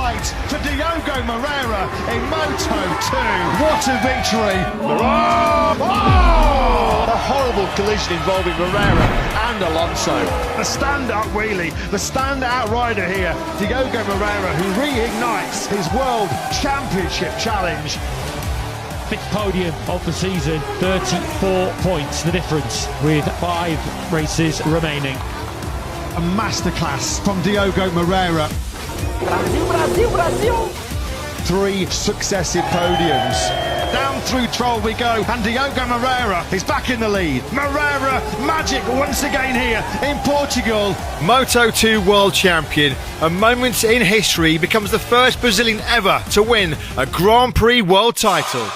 height for Diogo Moreira in Moto2. What a victory! Oh! A horrible collision involving Moreira and Alonso. The stand-up wheelie, the stand-out rider here, Diogo Moreira, who reignites his World Championship challenge. Fifth podium of the season, 34 points the difference with 5 races remaining. A masterclass from Diogo Moreira. Brasil, Brasil, Brasil! 3 successive podiums. Down through Troll we go, and Diogo Moreira is back in the lead. Moreira, magic once again here in Portugal. Moto2 World Champion, a moment in history, becomes the first Brazilian ever to win a Grand Prix World title.